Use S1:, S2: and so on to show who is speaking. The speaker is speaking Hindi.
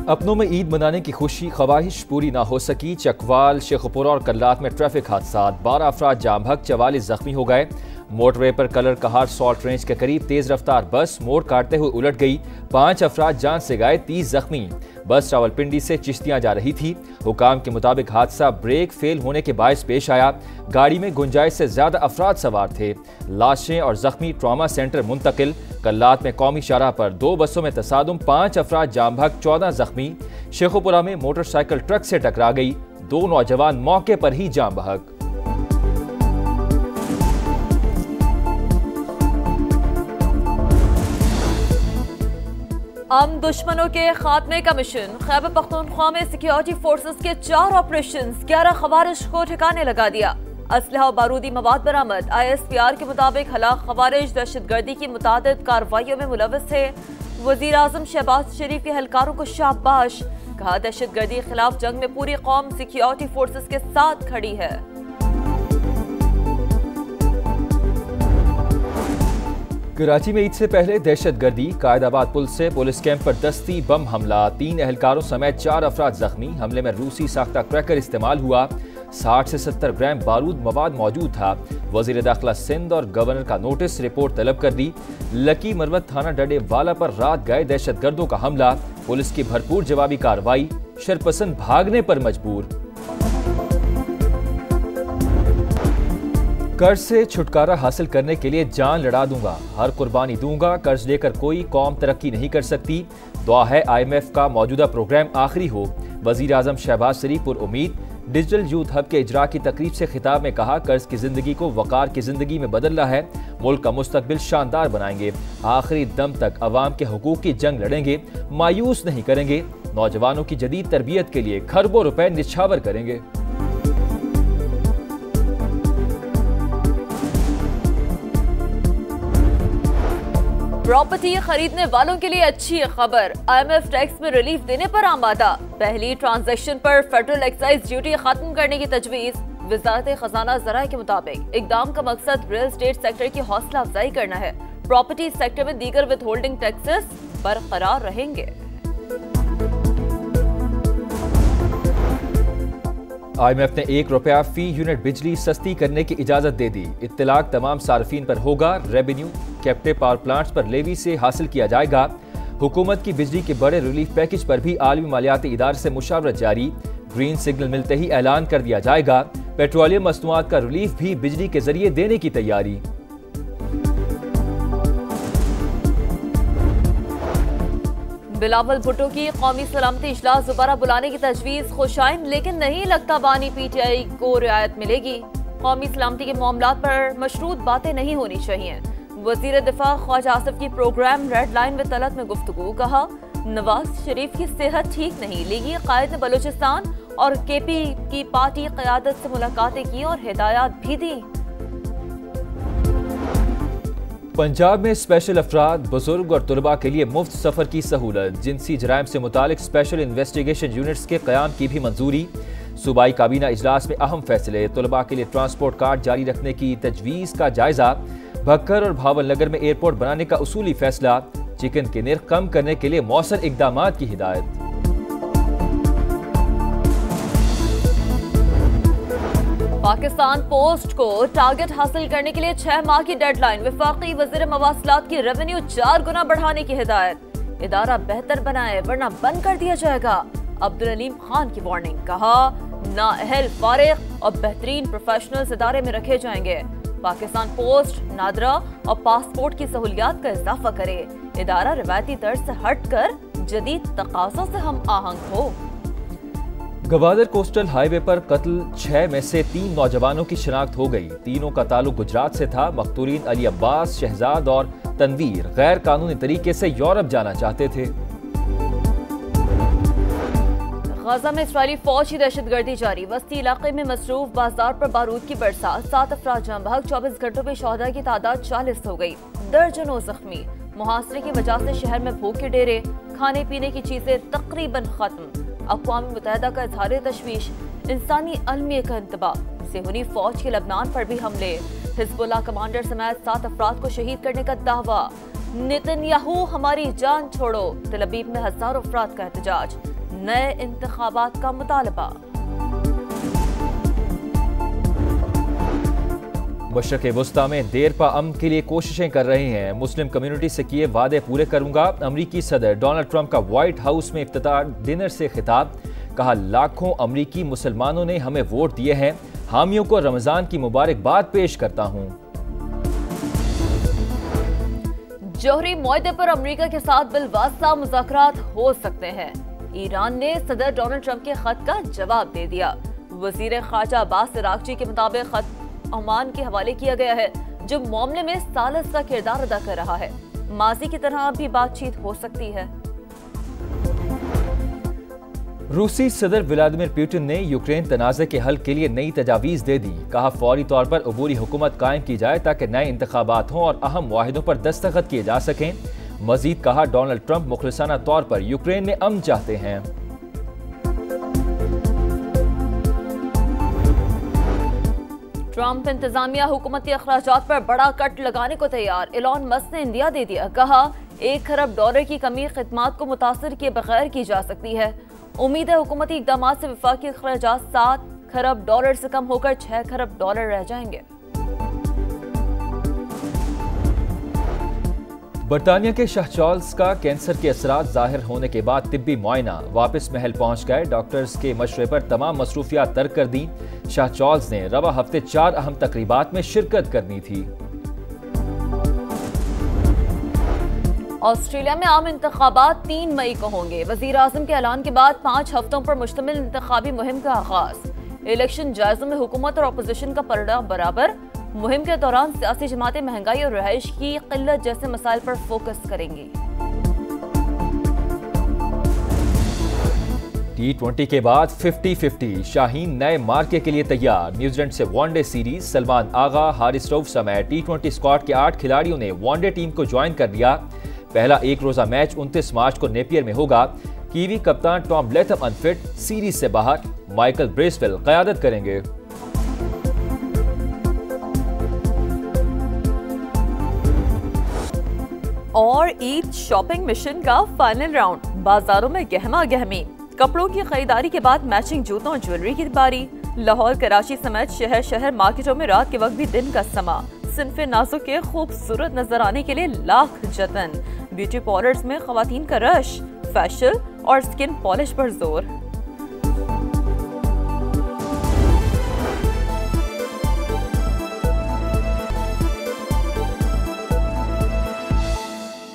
S1: अपनों में ईद मनाने की खुशी ख्वाहिश पूरी ना हो सकी। चकवाल, शेखुपुरा और कल्लात में ट्रैफिक हादसा, 12 अफराद जाम भग, 44 जख्मी हो गए। मोटरवे पर कलर कहार सॉल्ट रेंज के करीब तेज रफ्तार बस मोड़ काटते हुए उलट गई, 5 अफराद जान से गए, 30 जख्मी। बस रावलपिंडी से चिश्तियां जा रही थी। हुकाम के मुताबिक हादसा ब्रेक फेल होने के बायस पेश आया। गाड़ी में गुंजाइश से ज्यादा अफराद सवार थे। लाशें और जख्मी ट्रॉमा सेंटर मुंतकिल। कल्लात में कौमी शाहराह पर 2 बसों में तसादुम, 5 अफराद जाम भग, 14 जख्मी। शेखुपुरा में मोटरसाइकिल ट्रक से टकरा गई, 2 नौजवान मौके पर ही जाम बहक।
S2: हम दुश्मनों के खात्मे का मिशन। खैबर पख्तूनख्वा में सिक्योरिटी फोर्सेस के 4 ऑपरेशन, 11 खवारिज को ठिकाने लगा दिया। असलहा और बारूदी मवाद बरामद। ISPR के मुताबिक हलाक खवारिज दहशतगर्दी की मुतादिद कार्रवाइयों में मुलव्वस थे। वजीर आजम शहबाज शरीफ के एहलकारों को शाबाश, कहा दहशतगर्दी के खिलाफ जंग में पूरी कौम सिक्योरिटी फोर्सेस के साथ खड़ी है।
S1: कराची में ईद से पहले दहशतगर्दी, कायदाबाद पुल से पुलिस कैंप पर दस्ती बम हमला, 3 एहलकारों समेत 4 अफराद जख्मी। हमले में रूसी साख्ता क्रैकर इस्तेमाल हुआ, 60 से 70 ग्राम बारूद मवाद मौजूद था। वजीर दाखिला सिंध और गवर्नर का नोटिस, रिपोर्ट तलब कर दी। लकी मरवत थाना डडे वाला पर रात गए दहशतगर्दों का हमला, पुलिस की भरपूर जवाबी कार्रवाई, शरपसंद भागने पर मजबूर। कर्ज से छुटकारा हासिल करने के लिए जान लड़ा दूंगा, हर कुर्बानी दूंगा, कर्ज लेकर कोई कौम तरक्की नहीं कर सकती। दुआ है IMF का मौजूदा प्रोग्राम आखिरी हो। वजीर आजम शहबाज शरीफ पर उम्मीद। डिजिटल यूथ हब के इजरा की तकरीब से खिताब में कहा, कर्ज की जिंदगी को वकार की जिंदगी में बदलना है, मुल्क का मुस्तकबिल शानदार बनाएंगे, आखिरी दम तक अवाम के हुकूक की जंग लड़ेंगे, मायूस नहीं करेंगे, नौजवानों की जदीद तरबियत के लिए खरबों रुपए निछावर करेंगे।
S2: प्रॉपर्टी खरीदने वालों के लिए अच्छी खबर। IMF टैक्स में रिलीफ देने पर आमादा। पहली ट्रांजैक्शन पर फेडरल एक्साइज ड्यूटी खत्म करने की तजवीज। वजारत खजाना ज़राए के मुताबिक इकदाम का मकसद रियल एस्टेट सेक्टर की हौसला अफजाई करना है। प्रॉपर्टी सेक्टर में दीगर विद होल्डिंग टैक्सेस बरकरार रहेंगे।
S1: IMF ने ₹1 फी यूनिट बिजली सस्ती करने की इजाजत दे दी। इत्तलाक तमाम सार्फिन पर होगा। रेवेन्यू कैप्टिव पावर प्लांट्स पर लेवी से हासिल किया जाएगा। हुकूमत की बिजली के बड़े रिलीफ पैकेज पर भी आलमी मालियाती इदारे से मुशावरत जारी। ग्रीन सिग्नल मिलते ही ऐलान कर दिया जाएगा। पेट्रोलियम मसनूआत का रिलीफ भी बिजली के जरिए देने की तैयारी।
S2: बिलावल भुट्टो की कौमी सलामती इजलास दोबारा बुलाने की तजवीज। खुशाइन, लेकिन नहीं लगता बानी PTI को रियायत मिलेगी। कौमी सलामती के मामलात पर मशरूत बातें नहीं होनी चाहिए। वजीर दिफा ख्वाजा आसिफ की प्रोग्राम रेड लाइन में तलत में गुफ्तगू। कहा, नवाज शरीफ की सेहत ठीक नहीं। लीगी कायद ने बलूचिस्तान और KP की पार्टी क़यादत से मुलाकातें की और हिदायत भी दी।
S1: पंजाब में स्पेशल अफराद, बुजुर्ग और तुलबा के लिए मुफ्त सफर की सहूलत। जिनसी जराइम से मुतालिक स्पेशल इन्वेस्टिगेशन यूनिट्स के क़याम की भी मंजूरी। सूबाई काबीना इजलास में अहम फैसले। तुलबा के लिए ट्रांसपोर्ट कार्ड जारी रखने की तजवीज़ का जायजा। भक्कर और भावलनगर में एयरपोर्ट बनाने का उसूली फैसला। चिकन के निर्ख कम करने के लिए मौसर इकदामात की हिदायत।
S2: पाकिस्तान पोस्ट को टारगेट हासिल करने के लिए 6 माह की डेडलाइन। वफाकी वज़ीर मवासलात की रेवेन्यू 4 गुना बढ़ाने की हिदायत। इदारा बेहतर बनाए वरना बंद कर दिया जाएगा। अब्दुल अलीम खान की वार्निंग। कहा, नाअहल, फारिग और बेहतरीन प्रोफेशनल्स इदारे में रखे जाएंगे। पाकिस्तान पोस्ट नादरा और पासपोर्ट की सहूलियात का इजाफा करे। इदारा रिवायती तर्ज से हटकर जदीद तकाज़ों से हम आहंग हो।
S1: गवादर कोस्टल हाईवे पर कत्ल, 6 में से 3 नौजवानों की शिनाख्त हो गई। तीनों का ताल्लुक गुजरात से था। मकतूरीन अली अब्बास, शहजाद और तनवीर गैर कानूनी तरीके से यूरोप जाना चाहते थे।
S2: गाजा में इस्राएली फौज की दहशतगर्दी जारी। वस्ती इलाके में मसरूफ बाजार पर बारूद की बरसात, 7 अफराद जाम बहक। 24 घंटों में शहदा की तादाद 40 हो गई, दर्जनों जख्मी। मुहासरे की वजह से शहर में भूखे डेरे, खाने पीने की चीजें तकरीबन खत्म। अक़वाम मुत्तहिदा का इज़हार तशवीश। इंसानी अलमिया का इंतबा। सेहूनी फौज के लबनान पर भी हमले। हिज़्बुल्लाह कमांडर समेत 7 अफराद को शहीद करने का दावा। नेतन्याहू हमारी जान छोड़ो। तेल अवीव में हजारों अफराद का एहतजाज। नए इंतखाबात का मुतालबा।
S1: मशरक़ वस्ता में देर पा अमन के लिए कोशिशें कर रहे हैं। मुस्लिम कम्युनिटी से किए वादे पूरे करूंगा। अमरीकी सदर डोनाल्ड ट्रंप का व्हाइट हाउस में इफ्तितार डिनर से खिताब। कहा, लाखों अमरीकी मुसलमानों ने हमें वोट दिए हैं। हामियों को रमजान की मुबारकबाद पेश करता हूं।
S2: जोहरी मुआहदे पर अमरीका के साथ बिलवास्ता मुज़ाकरात हो सकते हैं। ईरान ने सदर डोनाल्ड ट्रंप के खत का जवाब दे दिया। वजीर खारजा अब्बास अरागची के मुताबिक खत ओमान के हवाले किया गया है, जो मामले में सालिस का किरदार अदा कर रहा है। माजी की तरह भी बातचीत हो सकती है।
S1: रूसी सदर व्लादिमीर पुतिन ने यूक्रेन तनाज़े के हल के लिए नई तजावीज़ दे दी। कहा, फौरी तौर पर अबूरी हुकूमत कायम की जाए ताकि नए इंतखाबात हों और अहम मुआहिदों पर दस्तखत किए जा सकें। मजीद कहा, डोनाल्ड ट्रंप मुखलिसाना तौर पर यूक्रेन में अमन चाहते हैं।
S2: ट्रंप इंतजामिया हुकूमती अखराजात पर बड़ा कट लगाने को तैयार। एलन मस्क ने इंदिया दे दिया। कहा, $1 खरब की कमी खिदमात को मुतासर किए बगैर की जा सकती है। उम्मीद है हुकूमती इक़दाम से वफाकी अखराजात $7 खरब से कम होकर $6 खरब रह जाएंगे।
S1: बरतानिया के शाह चार्ल्स का कैंसर के असरात जाहिर होने के बाद तिब्बी मुआयना। वापस महल पहुंच गए। डॉक्टर्स के मशवरे पर तमाम मसरूफियात तर्क कर दी। शाह चार्ल्स ने रवा हफ्ते 4 अहम तकरीबात में शिरकत करनी थी।
S2: ऑस्ट्रेलिया में आम इंतखाबात 3 मई को होंगे। वजीर आजम के ऐलान के बाद 5 हफ्तों पर मुश्तमिल इंतखाबी मुहिम का आगाज। इलेक्शन जायजों में हुकूमत और अपोजिशन का पलड़ा बराबर। मुहिम के दौरान सियासी जमातें महंगाई और रिहाइश की किल्लत जैसे मसाइल पर फोकस करेंगी।
S1: T20 के बाद 50-50 शाहीन नए मार्के के लिए तैयार। न्यूजीलैंड से वनडे सीरीज। सलमान आगा, हारिस रऊफ समेत T20 स्क्वाड के 8 खिलाड़ियों ने वनडे टीम को ज्वाइन कर लिया। पहला एक रोजा मैच 29 मार्च को नेपियर में होगा। कीवी कप्तान टॉम लेथम अनफिट, सीरीज से बाहर। माइकल ब्रेसवेल क़यादत करेंगे।
S2: और ईद शॉपिंग मिशन का फाइनल राउंड। बाजारों में गहमा गहमी। कपड़ों की खरीदारी के बाद मैचिंग जूतों और ज्वेलरी की बारी। लाहौर, कराची समेत शहर शहर मार्केटों में रात के वक्त भी दिन का समा। सिन्फे नाजुक के खूबसूरत नजर आने के लिए लाख जतन। ब्यूटी पार्लर्स में खवातीन का रश। फैशन और स्किन पॉलिश पर जोर।